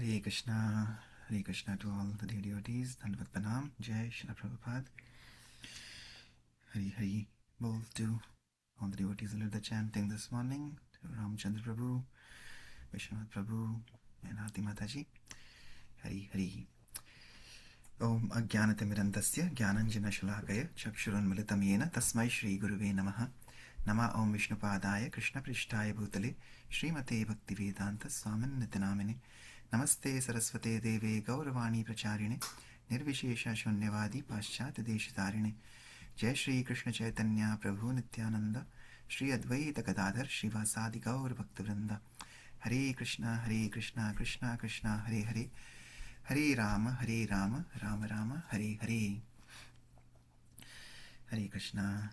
Hare Krishna to all the dear devotees. Dandavat Pranam, Jai Shri Prabhupada. Hari Hari Bol to all the devotees who led the chanting this morning. To Ramchandra Prabhu, Vishwanath Prabhu, and Aarti Mataji. Hari Hari. Om Ajnanatimirandasya Jnananjanashalakaya Chakshurunmilitam Yena Tasmai Shri Guruve Namaha. Nama Om Vishnupadaya Krishna Prishtaya Bhutale Srimate Bhaktivedanta Swamin Nitinamine. Namaste Saraswate Deve Gauravani Pracharine Nirvishesha Shunyavadi Paschat Deshitarine Jai Shri Krishna Chaitanya Prabhu Nityananda Shri Advaita Gadadhar Shivasadi Gaur Bhaktivrinda Hare Krishna Krishna Krishna Hare Hare Hare Rama Rama Rama Hare Hare. Hare Krishna.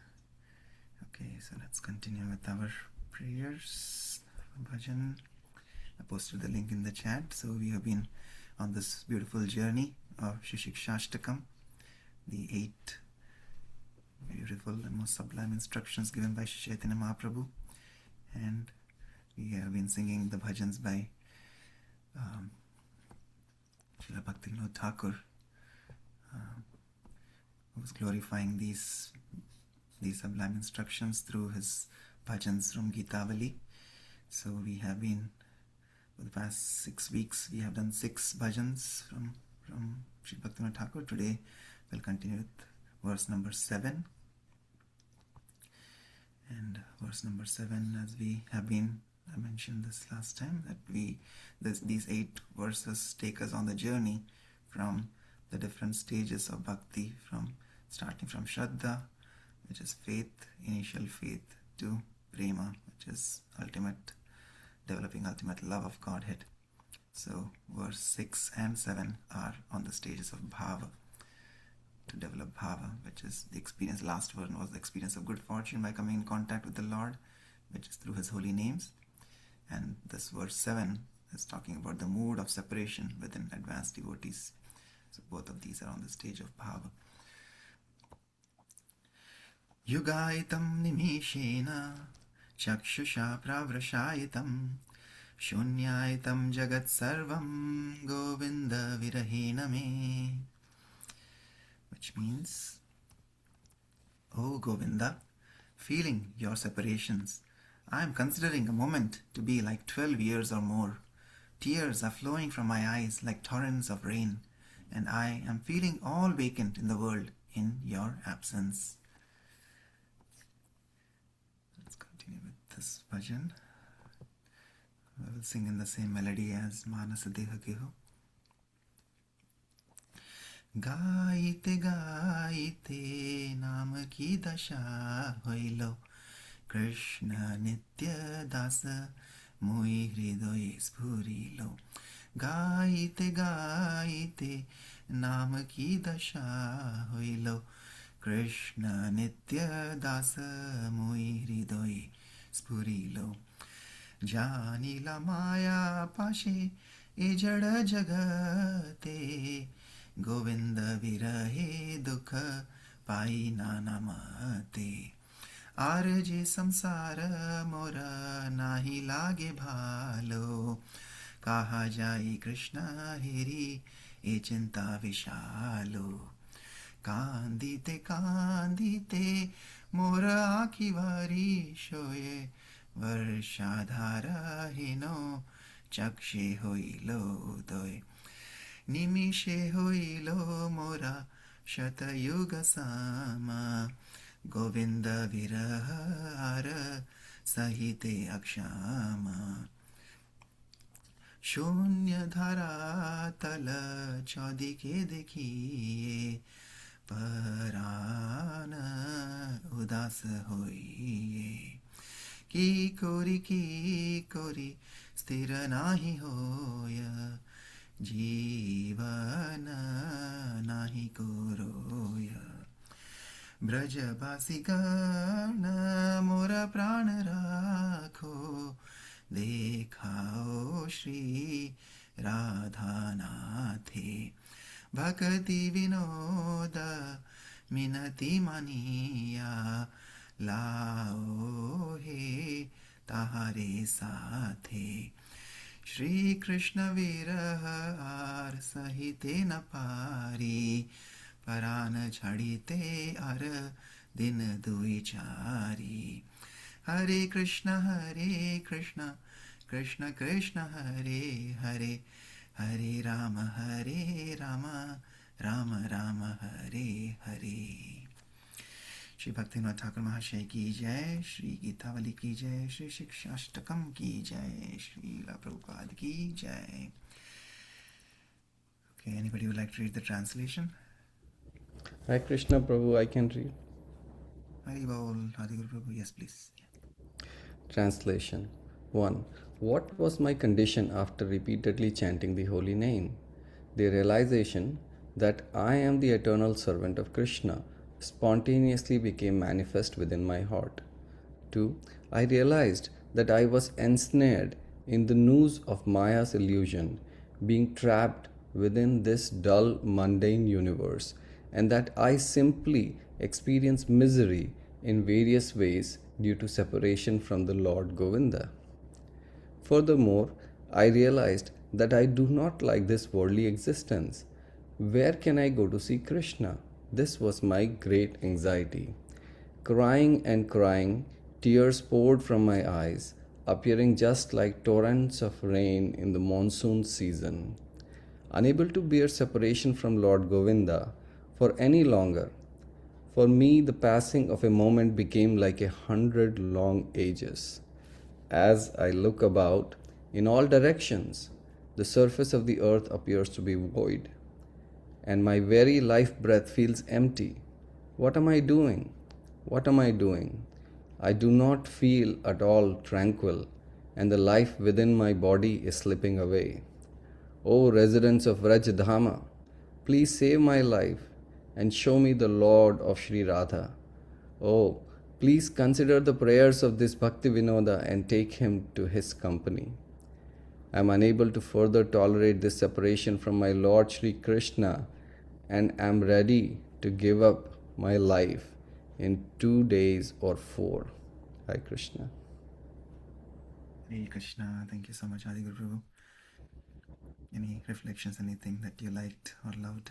Okay, so let's continue with our prayers. Bhajan. I posted the link in the chat. So we have been on this beautiful journey of Shikshashtakam, the 8 beautiful and most sublime instructions given by Shri Chaitanya Mahaprabhu. And we have been singing the bhajans by Srila Bhaktivinoda Thakur, who was glorifying these sublime instructions through his bhajans from Gitavali. So we have been, for the past 6 weeks, we have done 6 bhajans from Sri Bhaktivinoda Thakur. Today we'll continue with verse number 7. And verse number 7, as we have been, I mentioned this last time, that these 8 verses take us on the journey from the different stages of bhakti, starting from Shraddha, which is faith, initial faith, to Prema, which is developing ultimate love of Godhead. So verse 6 and 7 are on the stages of Bhava, to develop Bhava, which is the experience. Last one was the experience of good fortune by coming in contact with the Lord, which is through His holy names. And this verse 7 is talking about the mood of separation within advanced devotees. So both of these are on the stage of Bhava. Yugaitam nimishena chakshusha pravrashayitam shunyaitam jagat sarvam govinda virahena me. Which means, O Govinda, feeling your separations, I am considering a moment to be like 12 years or more. Tears are flowing from my eyes like torrents of rain, and I am feeling all vacant in the world in your absence. Let's continue with this bhajan. I will sing in the same melody as Manasa Deha Keho. गाइते गाइते नाम की दशा होइलो कृष्ण नित्य दास मोहि हृदय स्फुरिलो. गाइते गाइते नाम की दशा होइलो कृष्ण नित्य दास मोहि हृदय स्फुरिलो. जानिला माया पाशे ए जड़ जगते गोविंद विरहे दुख पाई नाना मते. आरजे संसार मोर नाही लागे भालो कहा जाई कृष्ण हेरी ए चिंता विशालो. कांदीते कांदीते मोर आखी भरी शोये वर्षाधार हिनो चक्षे होइलो दोय. निमिषे होइलो मोरा शतयुग सामा गोविंद विरह आर सहिते अक्षामा. शून्य धरा तल चौदिके देखिए परान उदास होइए. की कोरी स्थिर नाही होय जीवन नाही को रोय. ब्रजबासी गण मोर प्राण राखो देखाओ श्री राधा नाथे. भक्ति विनोद मिनति मानिया लाओ हे ताहारे साथे. Shri Krishna Viraha Sahite na pari Parana Chadite Ar Din Dui Chari Hare Krishna Krishna Krishna Hare Hare Hare Rama Rama Rama Hare Hare. Shri Bhaktinath Thakur महाशय की जय, श्री गीतावली की जय, श्री शिक्षाष्टकम की जय, श्री प्रभुपाद की जय. Okay, anybody would like to read the translation? Hare Krishna Prabhu, I can read. Hari Bol, Adi Guru Prabhu, yes please. Translation 1. What was my condition after repeatedly chanting the holy name? The realization that I am the eternal servant of Krishna spontaneously became manifest within my heart. 2. I realized that I was ensnared in the noose of Maya's illusion, being trapped within this dull, mundane universe, and that I simply experience misery in various ways due to separation from the Lord Govinda. Furthermore, I realized that I do not like this worldly existence. Where can I go to see Krishna? This was my great anxiety. Crying and crying, tears poured from my eyes, appearing just like torrents of rain in the monsoon season. Unable to bear separation from Lord Govinda for any longer, for me the passing of a moment became like 100 long ages. As I look about, in all directions, the surface of the earth appears to be void, and my very life breath feels empty. What am I doing? What am I doing? I do not feel at all tranquil, and the life within my body is slipping away. O residents of Vraj please save my life and show me the Lord of Sri Radha. Oh, please consider the prayers of this Bhakti Vinoda and take him to his company. I am unable to further tolerate this separation from my Lord Sri Krishna and am ready to give up my life in 2 days or 4. Hare Krishna. Hare Krishna, thank you so much, Adi Guru Prabhu. Any reflections, anything that you liked or loved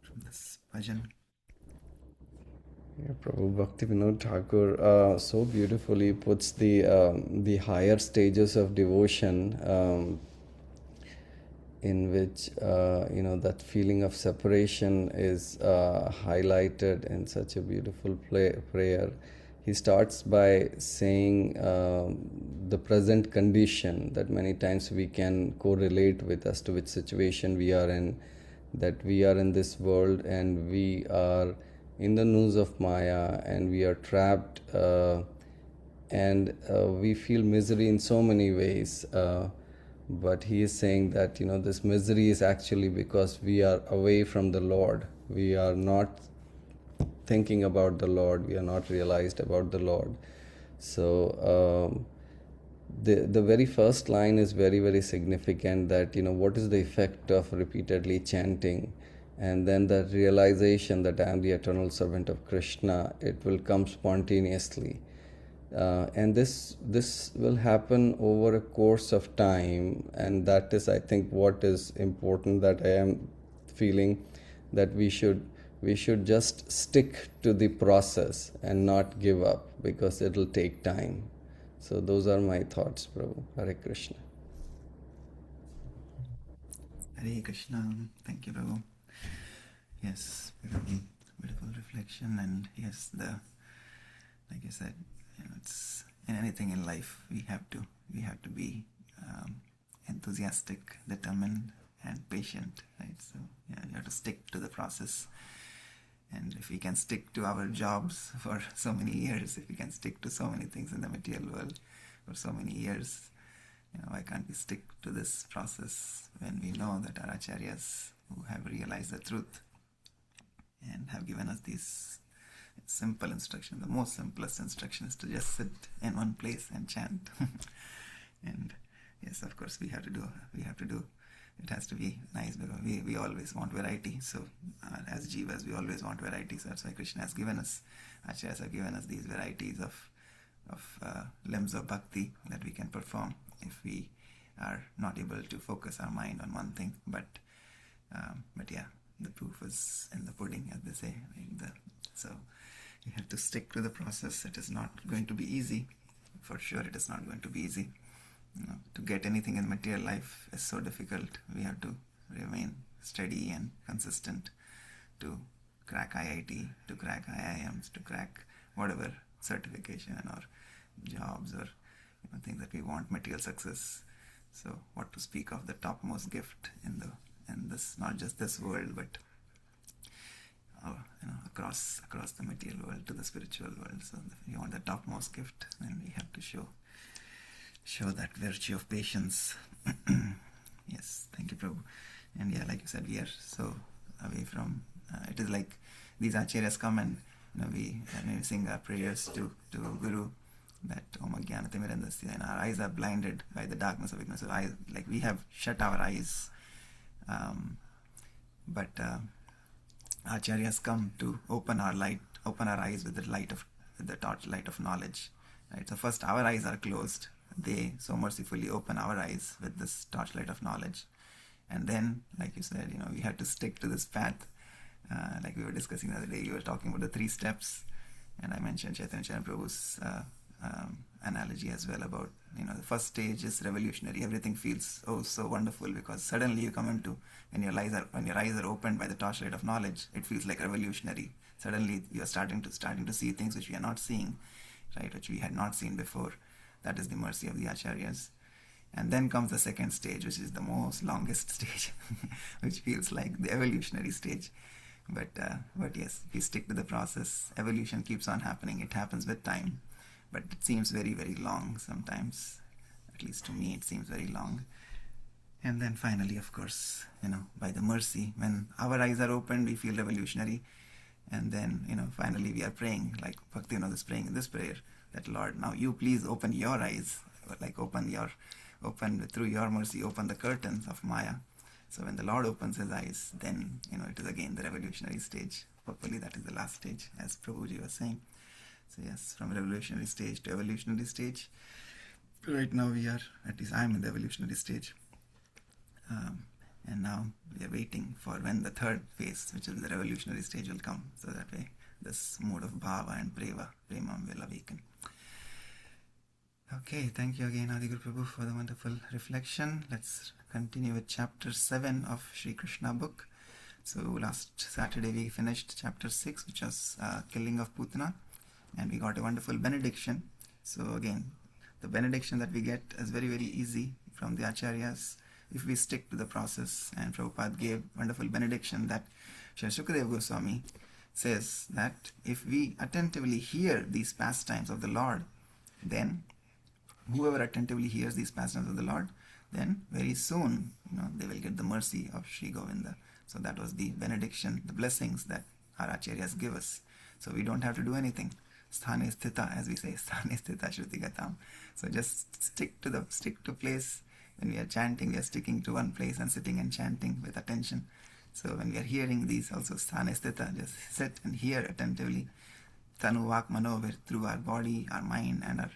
from this bhajan? Yeah, Prabhu Bhaktivinoda Thakur so beautifully puts the higher stages of devotion in which that feeling of separation is highlighted in such a beautiful prayer. He starts by saying the present condition that many times we can correlate with as to which situation we are in, that we are in this world and we are in the noose of Maya and we are trapped and we feel misery in so many ways. But he is saying that this misery is actually because we are away from the Lord. We are not thinking about the Lord. We are not realized about the Lord. So the very first line is very, very significant, that what is the effect of repeatedly chanting, and then the realization that I am the eternal servant of Krishna. It will come spontaneously. And this will happen over a course of time, and that is, I think, what is important, that I am feeling that we should just stick to the process and not give up, because it will take time. So those are my thoughts, Prabhu. Hare Krishna. Hare Krishna, thank you, Prabhu. Yes, beautiful reflection, and yes, like you said, it's in anything in life we have to be enthusiastic, determined, and patient, right? So yeah, you have to stick to the process. And if we can stick to our jobs for so many years, if we can stick to so many things in the material world for so many years, why can't we stick to this process when we know that our acharyas who have realized the truth and have given us these simple instruction, the most simplest instruction is to just sit in one place and chant. And yes, of course we have to do it has to be nice, because we always want variety. So as jivas we always want variety. So that's why Krishna has given us, acharyas have given us these varieties of limbs of bhakti that we can perform if we are not able to focus our mind on one thing. But yeah, the proof is in the pudding, as they say. So you have to stick to the process. It is not going to be easy. For sure, it is not going to be easy. To get anything in material life is so difficult. We have to remain steady and consistent to crack IIT, to crack IIMs, to crack whatever certification or jobs or things that we want, material success. So what to speak of the topmost gift in this, not just this world, but across the material world to the spiritual world. So if you want the topmost gift, then we have to show that virtue of patience. Yes, thank you, Prabhu. And yeah, like you said, we are so away from. It is like these acharyas come and we sing our prayers to Guru, that Om Ajnana Timirandasya, and our eyes are blinded by the darkness of ignorance. So we have shut our eyes, but acharyas come to open our eyes with the torchlight of knowledge. Right. So first our eyes are closed. They so mercifully open our eyes with this torchlight of knowledge, and then, like you said, we have to stick to this path. Like we were discussing the other day, you were talking about the 3 steps, and I mentioned Chaitanya Chandra Prabhu's analogy as well about the first stage is revolutionary. Everything feels so wonderful because suddenly you come into when your eyes are opened by the torchlight of knowledge, it feels like revolutionary. Suddenly you are starting to see things which we are not seeing, right, which we had not seen before. That is the mercy of the acharyas. And then comes the second stage, which is the most longest stage, which feels like the evolutionary stage. But yes, if you stick to the process, evolution keeps on happening. It happens with time, but it seems very, very long sometimes. At least to me, it seems very long. And then finally, of course, by the mercy, when our eyes are opened, we feel revolutionary. And then, finally we are praying, like Bhaktivinoda is praying in this prayer, that Lord, now you please open your eyes, like open through your mercy, open the curtains of Maya. So when the Lord opens his eyes, then, it is again the revolutionary stage. Hopefully that is the last stage, as Prabhuji was saying. So yes, from revolutionary stage to evolutionary stage. Right now we are, at least I am in the evolutionary stage. And now we are waiting for when the third phase, which is the revolutionary stage, will come. So that way this mode of bhava and prema will awaken. Okay, thank you again, Adi Guru Prabhu, for the wonderful reflection. Let's continue with chapter 7 of Sri Krishna book. So last Saturday we finished chapter 6, which was killing of Putana, and we got a wonderful benediction. So again, the benediction that we get is very, very easy from the acharyas if we stick to the process. And Prabhupada gave wonderful benediction that Sri Shukadeva Goswami says that if we attentively hear these pastimes of the Lord, then whoever attentively hears these pastimes of the Lord, then very soon, they will get the mercy of Sri Govinda. So that was the benediction, the blessings that our acharyas give us. So we don't have to do anything. Sthane sthita, as we say, sthane sthita shruti gatam. So just stick to place. When we are chanting, we are sticking to one place and sitting and chanting with attention. So when we are hearing these also sthane sthita, just sit and hear attentively. Tanu vak mano, through our body, our mind, and our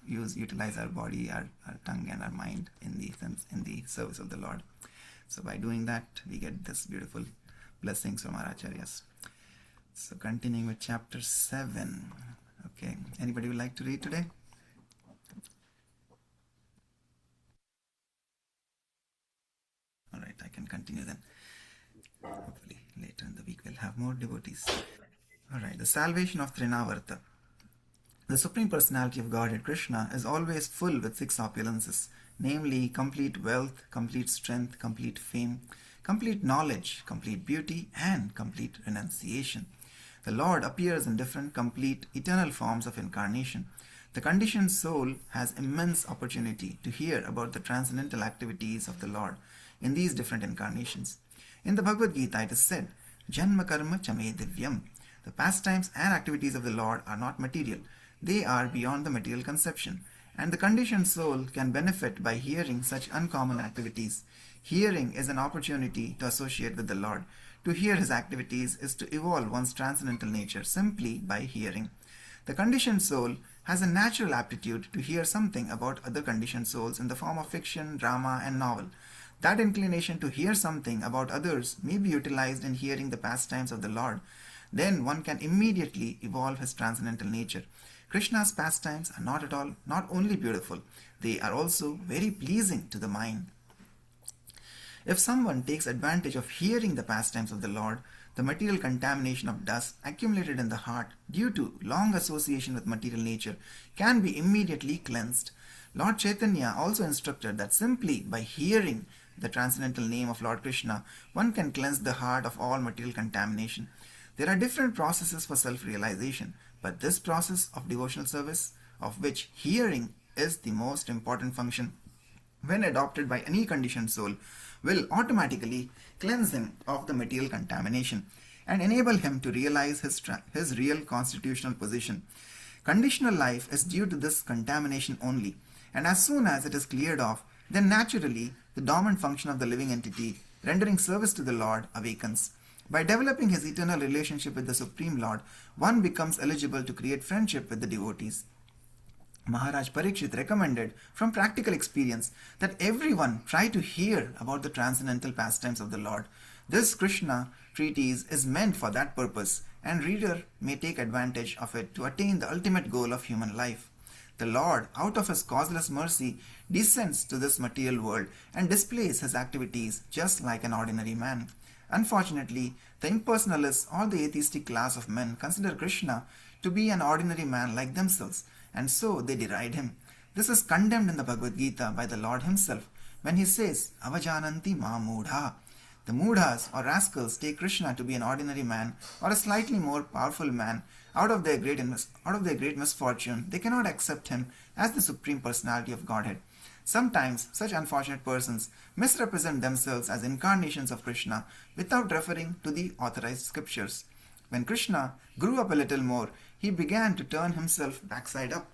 utilize our body, our tongue and our mind in the service of the Lord. So by doing that, we get this beautiful blessings from our acharyas. So continuing with chapter 7. Okay, anybody would like to read today? All right, I can continue then. Hopefully later in the week we'll have more devotees. All right, the salvation of Trinavarta. The Supreme Personality of Godhead Krishna is always full with 6 opulences, namely complete wealth, complete strength, complete fame, complete knowledge, complete beauty, and complete renunciation. The Lord appears in different, complete, eternal forms of incarnation. The conditioned soul has immense opportunity to hear about the transcendental activities of the Lord in these different incarnations. In the Bhagavad Gita it is said, Janma karma chame divyam. The pastimes and activities of the Lord are not material. They are beyond the material conception, and the conditioned soul can benefit by hearing such uncommon activities. Hearing is an opportunity to associate with the Lord. To hear his activities is to evolve one's transcendental nature simply by hearing. The conditioned soul has a natural aptitude to hear something about other conditioned souls in the form of fiction, drama, and novel. That inclination to hear something about others may be utilized in hearing the pastimes of the Lord. Then one can immediately evolve his transcendental nature. Krishna's pastimes are not only beautiful, they are also very pleasing to the mind. If someone takes advantage of hearing the pastimes of the Lord, the material contamination of dust accumulated in the heart due to long association with material nature can be immediately cleansed. Lord Chaitanya also instructed that simply by hearing the transcendental name of Lord Krishna, one can cleanse the heart of all material contamination. There are different processes for self-realization, but this process of devotional service, of which hearing is the most important function, when adopted by any conditioned soul, will automatically cleanse him of the material contamination and enable him to realize his real constitutional position. Conditional life is due to this contamination only, and as soon as it is cleared off, then naturally the dormant function of the living entity, rendering service to the Lord, awakens. By developing his eternal relationship with the Supreme Lord, one becomes eligible to create friendship with the devotees. Maharaj Parikshit recommended from practical experience that everyone try to hear about the transcendental pastimes of the Lord. This Krishna treatise is meant for that purpose, and reader may take advantage of it to attain the ultimate goal of human life. The Lord, out of his causeless mercy, descends to this material world and displays his activities just like an ordinary man. Unfortunately, the impersonalists or the atheistic class of men consider Krishna to be an ordinary man like themselves, and so they deride him. This is condemned in the Bhagavad Gita by the Lord himself when he says, Avajananti ma mudha. The mudhas or rascals take Krishna to be an ordinary man or a slightly more powerful man. Out of their great misfortune, they cannot accept him as the Supreme Personality of Godhead. Sometimes such unfortunate persons misrepresent themselves as incarnations of Krishna without referring to the authorized scriptures. When Krishna grew up a little more, he began to turn himself backside up.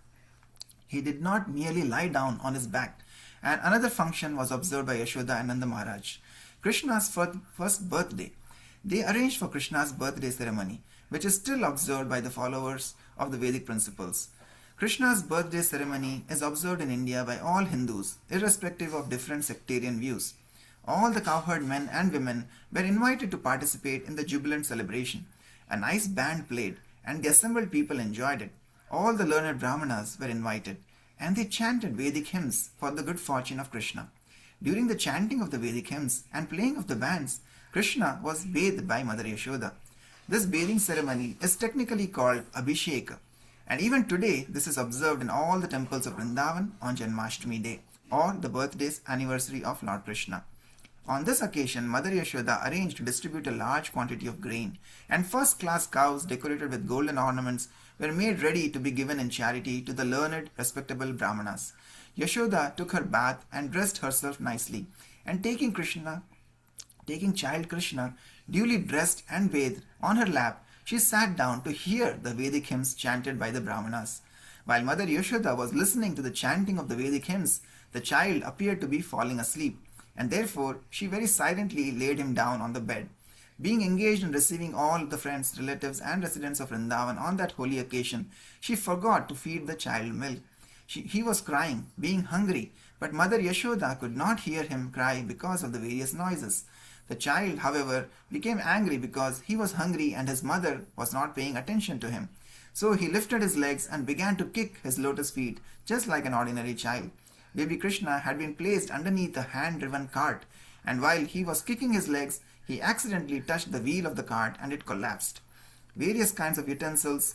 He did not merely lie down on his back, and another function was observed by Yashoda and Nanda Maharaj. Krishna's first birthday. They arranged for Krishna's birthday ceremony, which is still observed by the followers of the Vedic principles. Krishna's birthday ceremony is observed in India by all Hindus, irrespective of different sectarian views. All the cowherd men and women were invited to participate in the jubilant celebration. A nice band played, and the assembled people enjoyed it. All the learned Brahmanas were invited, and they chanted Vedic hymns for the good fortune of Krishna. During the chanting of the Vedic hymns and playing of the bands, Krishna was bathed by Mother Yashoda. This bathing ceremony is technically called Abhishek, and even today this is observed in all the temples of Vrindavan on Janmashtami day, or the birthday anniversary of Lord Krishna. On this occasion, Mother Yashoda arranged to distribute a large quantity of grain, and first-class cows decorated with golden ornaments were made ready to be given in charity to the learned, respectable Brahmanas. Yashoda took her bath and dressed herself nicely, and taking child Krishna, duly dressed and bathed, on her lap, she sat down to hear the Vedic hymns chanted by the Brahmanas. While Mother Yashoda was listening to the chanting of the Vedic hymns, the child appeared to be falling asleep, and therefore she very silently laid him down on the bed. Being engaged in receiving all the friends, relatives, and residents of Vrindavan on that holy occasion, she forgot to feed the child milk. He was crying, being hungry, but Mother Yashoda could not hear him cry because of the various noises. The child, however, became angry because he was hungry and his mother was not paying attention to him. So he lifted his legs and began to kick his lotus feet, just like an ordinary child. Baby Krishna had been placed underneath a hand-driven cart, and while he was kicking his legs, he accidentally touched the wheel of the cart and it collapsed. Various kinds of utensils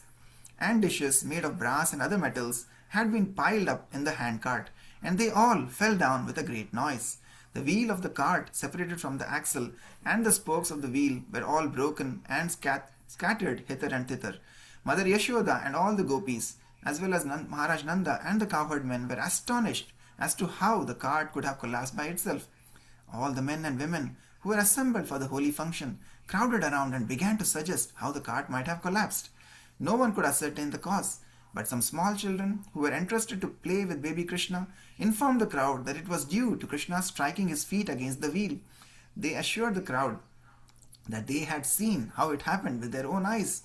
and dishes made of brass and other metals had been piled up in the handcart, and they all fell down with a great noise. The wheel of the cart separated from the axle, and the spokes of the wheel were all broken and scattered hither and thither. Mother Yashoda and all the gopis, as well as Maharaj Nanda and the cowherd men, were astonished as to how the cart could have collapsed by itself. All the men and women who were assembled for the holy function crowded around and began to suggest how the cart might have collapsed. No one could ascertain the cause, but some small children who were entrusted to play with baby Krishna informed the crowd that it was due to Krishna striking his feet against the wheel. They assured the crowd that they had seen how it happened with their own eyes,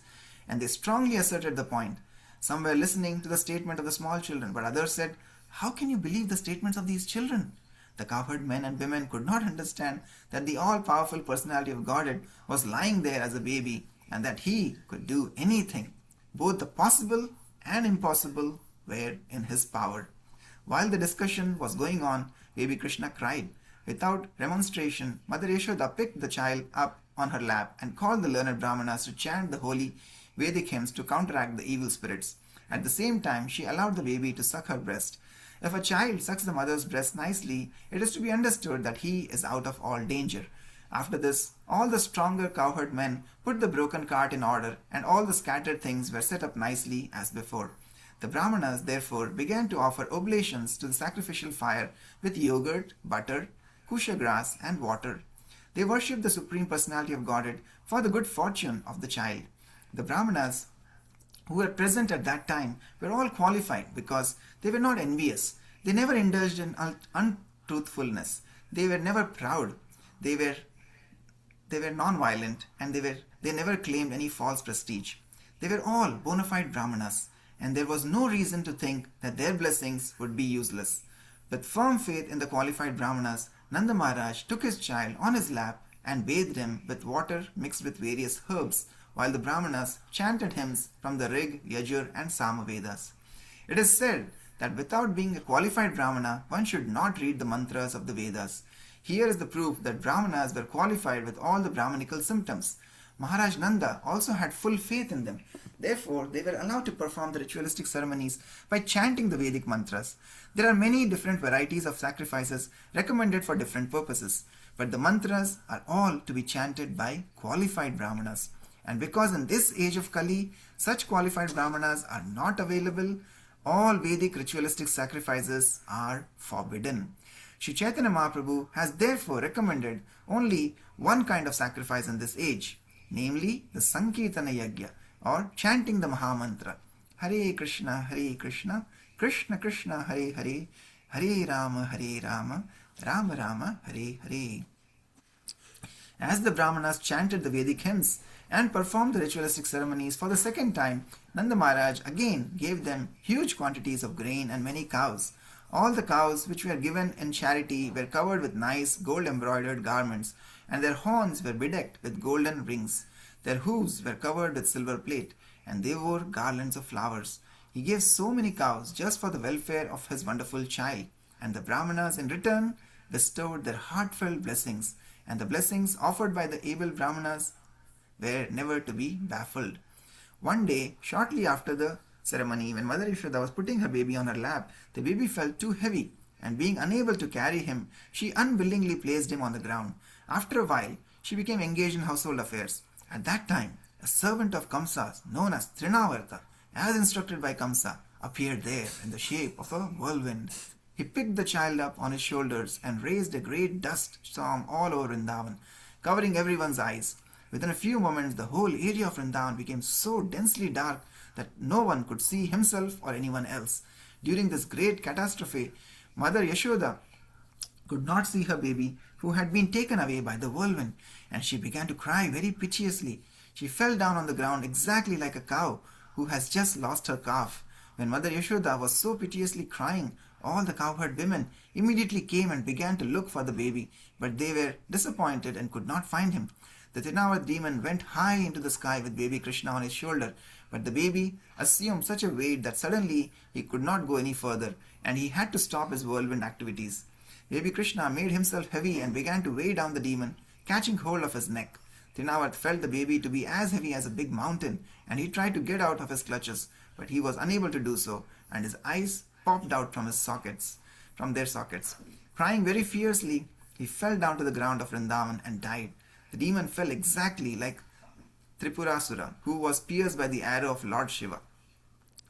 and they strongly asserted the point. Some were listening to the statement of the small children, but others said, "How can you believe the statements of these children?" The cowherd men and women could not understand that the all-powerful personality of Godhead was lying there as a baby and that he could do anything. Both the possible and impossible were in his power. While the discussion was going on, baby Krishna cried. Without remonstration, Mother Yashoda picked the child up on her lap and called the learned Brahmanas to chant the holy Vedic hymns to counteract the evil spirits. At the same time, she allowed the baby to suck her breast. If a child sucks the mother's breast nicely, it is to be understood that he is out of all danger. After this, all the stronger cowherd men put the broken cart in order, and all the scattered things were set up nicely as before. The Brahmanas therefore began to offer oblations to the sacrificial fire with yogurt, butter, kusha grass, and water. They worshipped the Supreme Personality of Godhead for the good fortune of the child. The Brahmanas who were present at that time were all qualified because they were not envious. They never indulged in untruthfulness. They were never proud. They were non-violent, and they never claimed any false prestige. They were all bona fide Brahmanas, and there was no reason to think that their blessings would be useless. With firm faith in the qualified Brahmanas, Nanda Maharaj took his child on his lap and bathed him with water mixed with various herbs, while the Brahmanas chanted hymns from the Rig, Yajur, and Sama Vedas. It is said that without being a qualified Brahmana, one should not read the mantras of the Vedas. Here is the proof that Brahmanas were qualified with all the Brahmanical symptoms. Maharaj Nanda also had full faith in them. Therefore, they were allowed to perform the ritualistic ceremonies by chanting the Vedic mantras. There are many different varieties of sacrifices recommended for different purposes, but the mantras are all to be chanted by qualified Brahmanas. And because in this age of Kali, such qualified Brahmanas are not available, all Vedic ritualistic sacrifices are forbidden. Sri Chaitanya Mahaprabhu has therefore recommended only one kind of sacrifice in this age, namely the Sankirtana Yajna, or chanting the Mahamantra. Hare Krishna, Krishna Krishna, Hare Hare, Hare Rama, Rama Rama, Hare Hare. As the Brahmanas chanted the Vedic hymns and performed the ritualistic ceremonies for the second time, Nanda Maharaj again gave them huge quantities of grain and many cows. All the cows which were given in charity were covered with nice gold-embroidered garments, and their horns were bedecked with golden rings. Their hooves were covered with silver plate, and they wore garlands of flowers. He gave so many cows just for the welfare of his wonderful child, and the Brahmanas in return bestowed their heartfelt blessings, and the blessings offered by the able Brahmanas were never to be baffled. One day, shortly after the ceremony, when Mother Yashoda was putting her baby on her lap, the baby felt too heavy, and being unable to carry him, she unwillingly placed him on the ground. After a while, she became engaged in household affairs. At that time, a servant of Kamsa, known as Trinavarta, as instructed by Kamsa, appeared there in the shape of a whirlwind. He picked the child up on his shoulders and raised a great dust storm all over Vrindavan, covering everyone's eyes. Within a few moments, the whole area of Vrindavan became so densely dark that no one could see himself or anyone else. During this great catastrophe, Mother Yashoda could not see her baby, who had been taken away by the whirlwind, and she began to cry very piteously. She fell down on the ground exactly like a cow who has just lost her calf. When Mother Yashoda was so piteously crying, all the cowherd women immediately came and began to look for the baby, but they were disappointed and could not find him. The Trinavat demon went high into the sky with baby Krishna on his shoulder, but the baby assumed such a weight that suddenly he could not go any further, and he had to stop his whirlwind activities. Baby Krishna made himself heavy and began to weigh down the demon, catching hold of his neck. Trinavat felt the baby to be as heavy as a big mountain, and he tried to get out of his clutches, but he was unable to do so, and his eyes popped out from their sockets. Crying very fiercely, he fell down to the ground of Vrindavan and died. The demon fell exactly like Tripurasura, who was pierced by the arrow of Lord Shiva.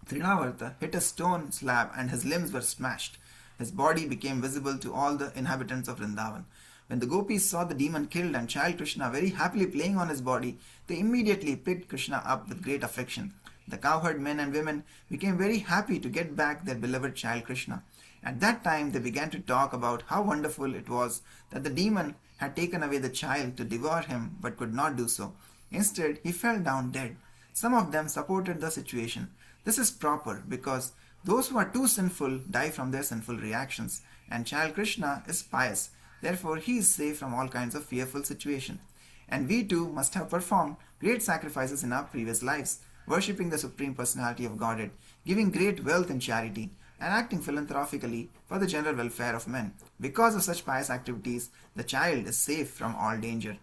Trinavarta hit a stone slab and his limbs were smashed. His body became visible to all the inhabitants of Vrindavan. When the gopis saw the demon killed and child Krishna very happily playing on his body, they immediately picked Krishna up with great affection. The cowherd men and women became very happy to get back their beloved child Krishna. At that time, they began to talk about how wonderful it was that the demon had taken away the child to devour him but could not do so. Instead, he fell down dead. Some of them supported the situation. This is proper because those who are too sinful die from their sinful reactions, and child Krishna is pious. Therefore, he is safe from all kinds of fearful situation. And we too must have performed great sacrifices in our previous lives, worshipping the Supreme Personality of Godhead, giving great wealth in charity, and acting philanthropically for the general welfare of men. Because of such pious activities, the child is safe from all danger.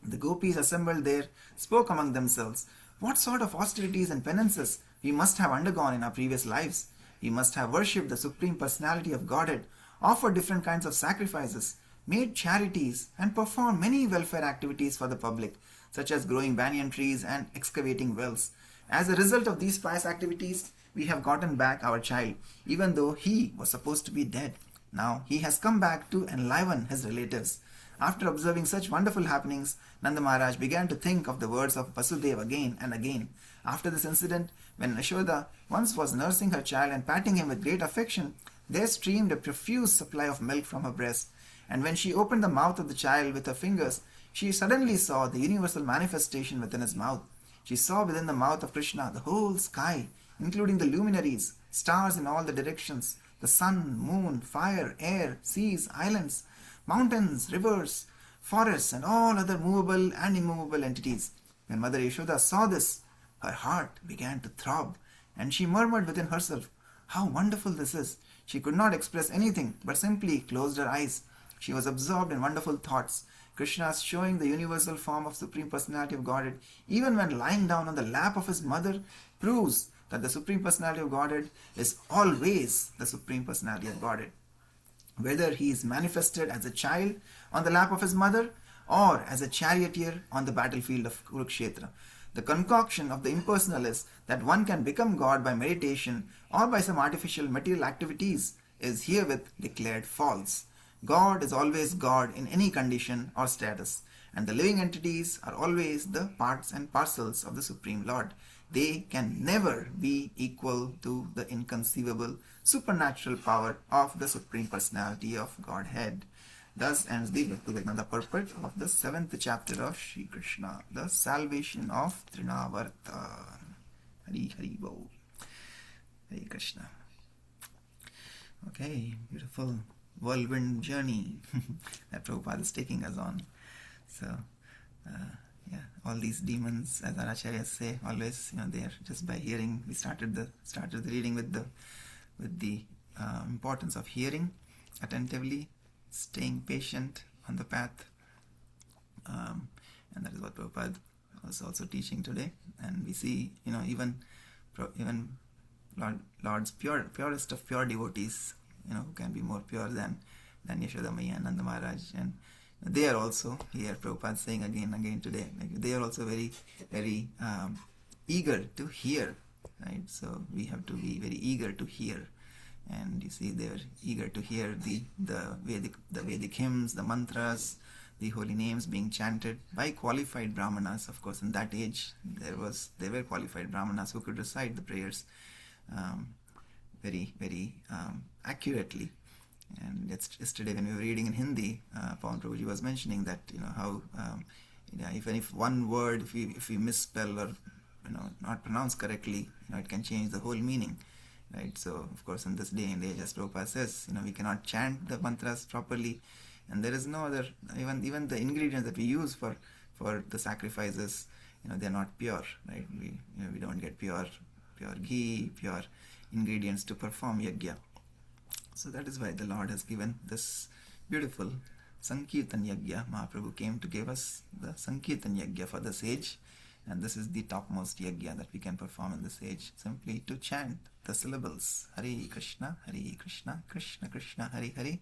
The gopis assembled there spoke among themselves. What sort of austerities and penances we must have undergone in our previous lives? We must have worshipped the Supreme Personality of Godhead, offered different kinds of sacrifices, made charities, and performed many welfare activities for the public, such as growing banyan trees and excavating wells. As a result of these pious activities, we have gotten back our child, even though he was supposed to be dead. Now he has come back to enliven his relatives. After observing such wonderful happenings, Nanda Maharaj began to think of the words of Vasudeva again and again. After this incident, when Yashoda once was nursing her child and patting him with great affection, there streamed a profuse supply of milk from her breast. And when she opened the mouth of the child with her fingers, she suddenly saw the universal manifestation within his mouth. She saw within the mouth of Krishna the whole sky, including the luminaries, stars in all the directions, the sun, moon, fire, air, seas, islands, mountains, rivers, forests, and all other movable and immovable entities. When Mother Yashoda saw this, her heart began to throb, and she murmured within herself, "How wonderful this is!" She could not express anything, but simply closed her eyes. She was absorbed in wonderful thoughts. Krishna, showing the universal form of Supreme Personality of Godhead, even when lying down on the lap of his mother, proves that the Supreme Personality of Godhead is always the Supreme Personality of Godhead. Whether he is manifested as a child on the lap of his mother or as a charioteer on the battlefield of Kurukshetra. The concoction of the impersonal is that one can become God by meditation or by some artificial material activities is herewith declared false. God is always God in any condition or status, and the living entities are always the parts and parcels of the Supreme Lord. They can never be equal to the inconceivable supernatural power of the Supreme Personality of Godhead. Thus ends the Bhaktivedanta purport of the 7th chapter of Sri Krishna, the salvation of Trinavarta. Hari Hari Bo. Hari Krishna. Okay, beautiful whirlwind journey that Prabhupada is taking us on. So, yeah, all these demons, as our acharyas say, always, they are just by hearing. We started the reading with the importance of hearing attentively, staying patient on the path, and that is what Prabhupada was also teaching today. And we see, even Lord's purest of pure devotees, who can be more pure than Yashoda Maiya and Nanda Maharaj, and they are also here. Prabhupada saying again and again today, they are also very, very eager to hear, right? So we have to be very eager to hear, and you see, they are eager to hear the Vedic hymns, the mantras, the holy names being chanted by qualified brahmanas. Of course, in that age, there were qualified brahmanas who could recite the prayers very, very accurately. And yesterday, when we were reading in Hindi, Pawan Prabhuji was mentioning that how even if one word, if we misspell or not pronounce correctly, it can change the whole meaning, right? So of course, in this day and age, as Prabhupada says, we cannot chant the mantras properly, and there is no other, even the ingredients that we use for the sacrifices, they are not pure, right? We don't get pure ghee, pure ingredients to perform yajna. So that is why the Lord has given this beautiful Sankirtan Yajna. Mahaprabhu came to give us the Sankirtan Yajna for the sage, and this is the topmost Yajna that we can perform in the sage, simply to chant the syllables Hare Krishna, Krishna Krishna, Hare Hare,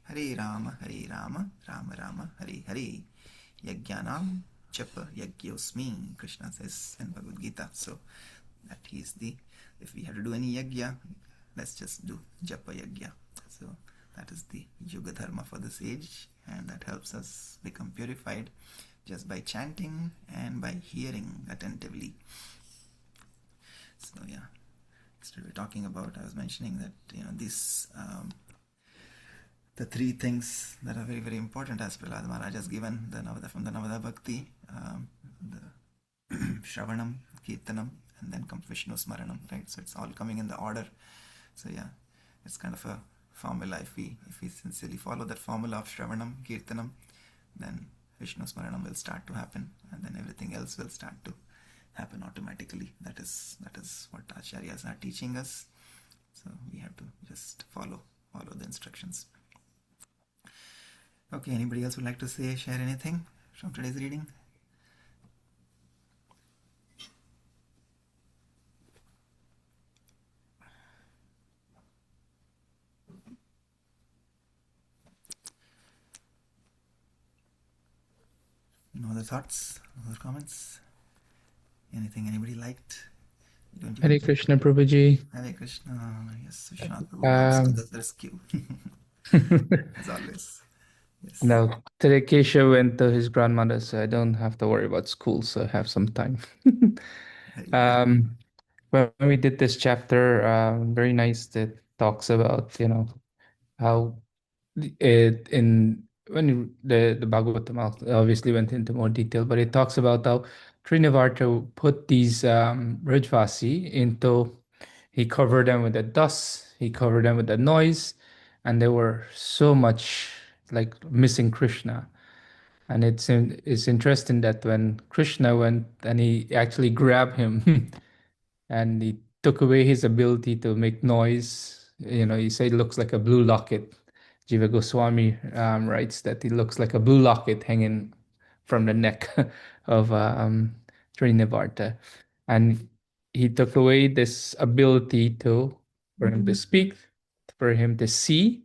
Hare Rama, Rama Rama, Hare Hare. Yajnanam Japa Yajyosmi, Krishna says in Bhagavad Gita. So that is if we have to do any Yajna, let's just do Japa Yajna. So that is the Yuga Dharma for the sage, and that helps us become purified just by chanting and by hearing attentively. So yeah, we're talking about, I was mentioning that these the three things that are very, very important, as Prahlad Maharaj has given from the Navada Bhakti, the Shravanam, Kirtanam, and then comes Vishnu Smaranam, right? So it's all coming in the order. So yeah, it's kind of a formula. If we sincerely follow that formula of Shravanam, Kirtanam, then Vishnu Smaranam will start to happen, and then everything else will start to happen automatically. That is what Acharyas are teaching us. So we have to just follow the instructions. Okay, anybody else would like to share anything from today's reading? No other thoughts? No other comments? Anything anybody liked? Hare Krishna, Prabhuji. Hare Krishna. Yes, Vishwanath Prabhu comes to the rescue. As always. Yes. Now, today Kesha went to his grandmother, so I don't have to worry about school, so I have some time. When we did this chapter, very nice that talks about, how it in when the Bhagavatam obviously went into more detail, but it talks about how Trinavarta put these Rajvasi into, he covered them with the dust, he covered them with the noise, and they were so much like missing Krishna. And it's interesting that when Krishna went and he actually grabbed him and he took away his ability to make noise. He said it looks like a blue locket. Jiva Goswami writes that it looks like a blue locket hanging from the neck of Trinavarta. And he took away this ability for him to speak, for him to see,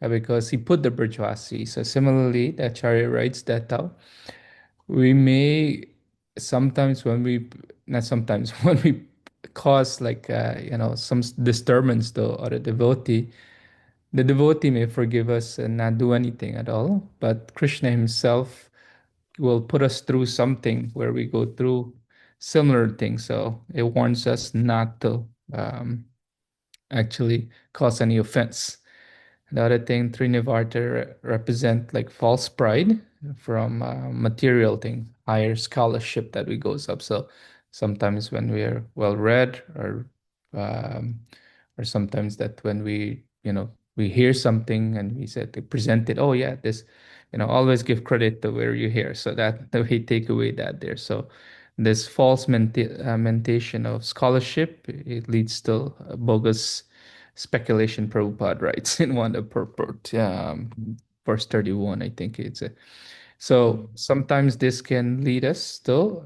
because he put the Brajvasi. So similarly, the Acharya writes that we may sometimes not sometimes, when we cause like, some disturbance to other devotee, the devotee may forgive us and not do anything at all. But Krishna himself will put us through something where we go through similar things. So it warns us not to actually cause any offense. The other thing, Trinivarta represent like false pride from material thing, higher scholarship that we goes up. So sometimes when we are well read, um, or sometimes that when we hear something and we said they present it, oh yeah, this, always give credit to where you hear, so that we take away that there. So this false mentation of scholarship, it leads to bogus speculation. Prabhupada writes in one of the purport, verse 31, I think it's a. So sometimes this can lead us to,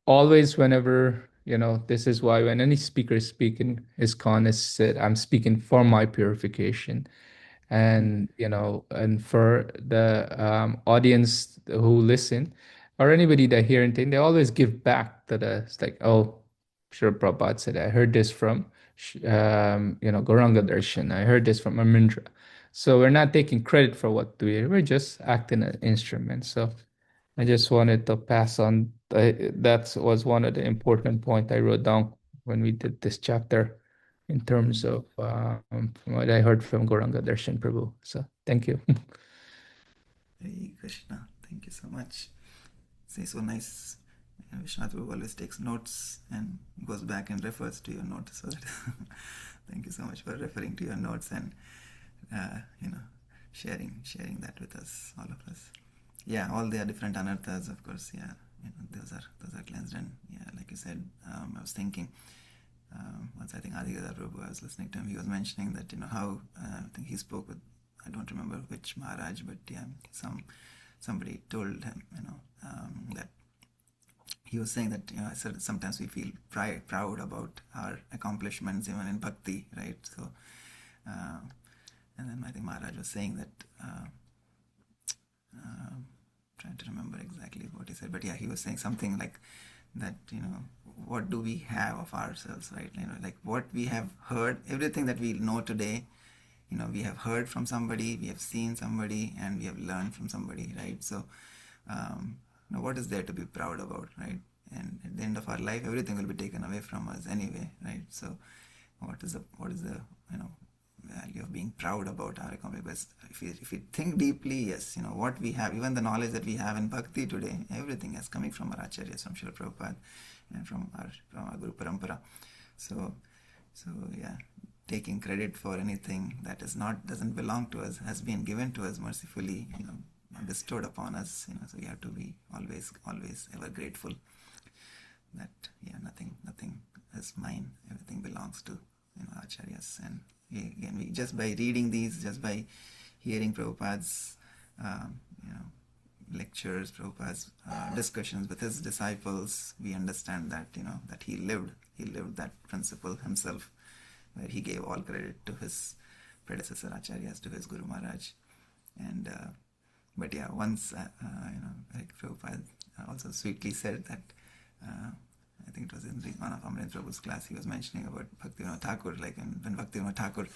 always whenever, this is why when any speaker is speaking, ISKCON is said, I'm speaking for my purification. And, and for the audience who listen, or anybody that hear anything, they always give back to it's like, oh, sure, Prabhupada said, I heard this from, Gauranga Darshan. I heard this from Amindra. So we're not taking credit for what we hear. We're just acting an instrument. So I just wanted to pass on. That was one of the important points I wrote down when we did this chapter, in terms of what I heard from Gauranga Darshan Prabhu. So thank you. Hare Krishna. Thank you so much. It's so nice. Vishwanath Prabhu always takes notes and goes back and refers to your notes. So thank you so much for referring to your notes and sharing that with us, all of us. Yeah, all the different anarthas, of course. Yeah, those are cleansed. And yeah, like you said, I was thinking once, I think Adigadar Prabhu, I was listening to him, he was mentioning that how I think he spoke with, I don't remember which Maharaj, but yeah, somebody told him that he was saying that sometimes we feel proud about our accomplishments even in bhakti, right? So and then I think Maharaj was saying that trying to remember exactly what he said, but yeah, he was saying something like that, what do we have of ourselves, right? Like what we have heard, everything that we know today, we have heard from somebody, we have seen somebody, and we have learned from somebody, right? So what is there to be proud about, right? And at the end of our life, everything will be taken away from us anyway, right? So what is the value of being proud about our accomplishments. If we think deeply, yes, what we have, even the knowledge that we have in Bhakti today, everything is coming from our acharyas, from Srila Prabhupada, and from our Guru Parampara. So yeah, taking credit for anything that doesn't belong to us has been given to us mercifully, bestowed upon us. So we have to be always ever grateful that nothing is mine. Everything belongs to acharyas. And we just by reading these, just by hearing Prabhupada's lectures, Prabhupada's discussions with his disciples, we understand that that he lived that principle himself, where he gave all credit to his predecessor acharyas, to his Guru Maharaj. And but yeah, once like Prabhupada also sweetly said that I think it was in one of Amrendra Prabhu's class, he was mentioning about Bhaktivinoda Thakur, like when Bhaktivinoda Thakur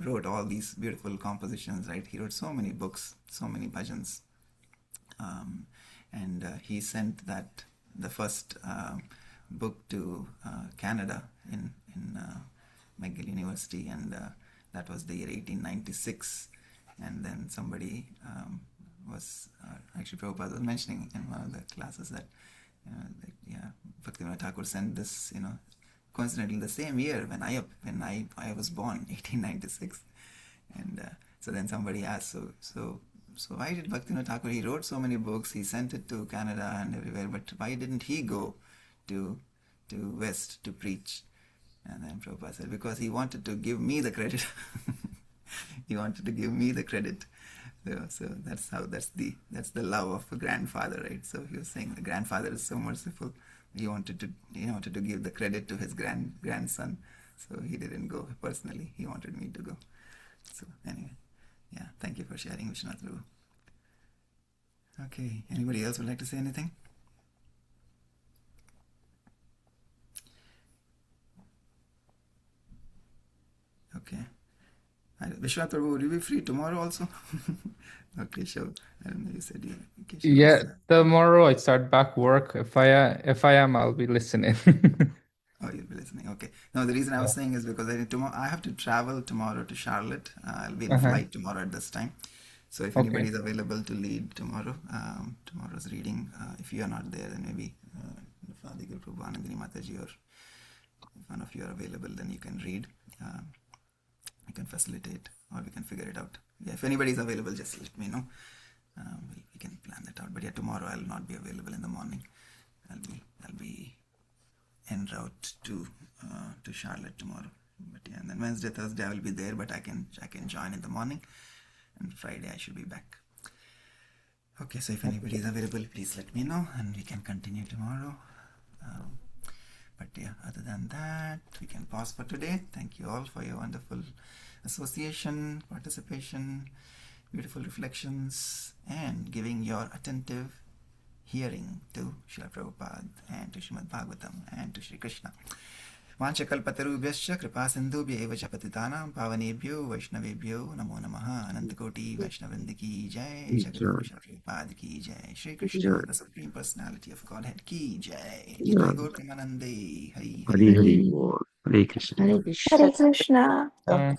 wrote all these beautiful compositions, right? He wrote so many books, so many bhajans, and he sent the first book to Canada in McGill University, and that was the year 1896. And then somebody was actually Prabhupada was mentioning in one of the classes that Bhaktivinoda Thakur sent this coincidentally the same year when I was born, 1896. And so then somebody asked, so why did Bhaktivinoda Thakur, he wrote so many books, he sent it to Canada and everywhere, but why didn't he go to West to preach? And then Prabhupada said, because he wanted to give me the credit. He wanted to give me the credit. So that's the love of a grandfather, right? So he was saying the grandfather is so merciful. He wanted to give the credit to his grandson. So he didn't go personally. He wanted me to go. So anyway, yeah, thank you for sharing, Vishwanath Prabhu. Okay, anybody else would like to say anything? Okay. Vishwanath Prabhu, will you be free tomorrow also? Okay, sure. I don't know, you said okay, sure. Yeah, tomorrow I start back work. If I am, I'll be listening. Oh, you'll be listening. Okay. No, the reason I was saying is because I have to travel tomorrow to Charlotte. I'll be in a flight tomorrow at this time. So if anybody is available to lead tomorrow, tomorrow's reading, if you are not there, then maybe Father Guru Prabhu Anandini Mataji, or if one of you are available, then you can read. You can facilitate, or we can figure it out. Yeah, if anybody is available, just let me know. We can plan that out. But yeah, tomorrow I'll not be available in the morning. I'll be en route to Charlotte tomorrow. But yeah, and then Wednesday, Thursday I will be there, but I can join in the morning, and Friday I should be back. Okay, so if anybody is available, please let me know, and we can continue tomorrow. But yeah, other than that, we can pause for today. Thank you all for your wonderful association, participation, beautiful reflections, and giving your attentive hearing to Srila Prabhupada and to Srimad Bhagavatam and to Sri Krishna. Vanchakalpatarubhyascha kripa sindhubhya eva cha patitanam pavanebhyo vaishnavebhyo namo namaha. Anantakoti Vaishnavrinda ki jai, Jagat Srila Prabhupada ki jai, Shri Krishna, the Supreme Personality of Godhead ki jai, Jai Gaur Premanande, Hari Hari. Hare Krishna. Hare Krishna. Okay.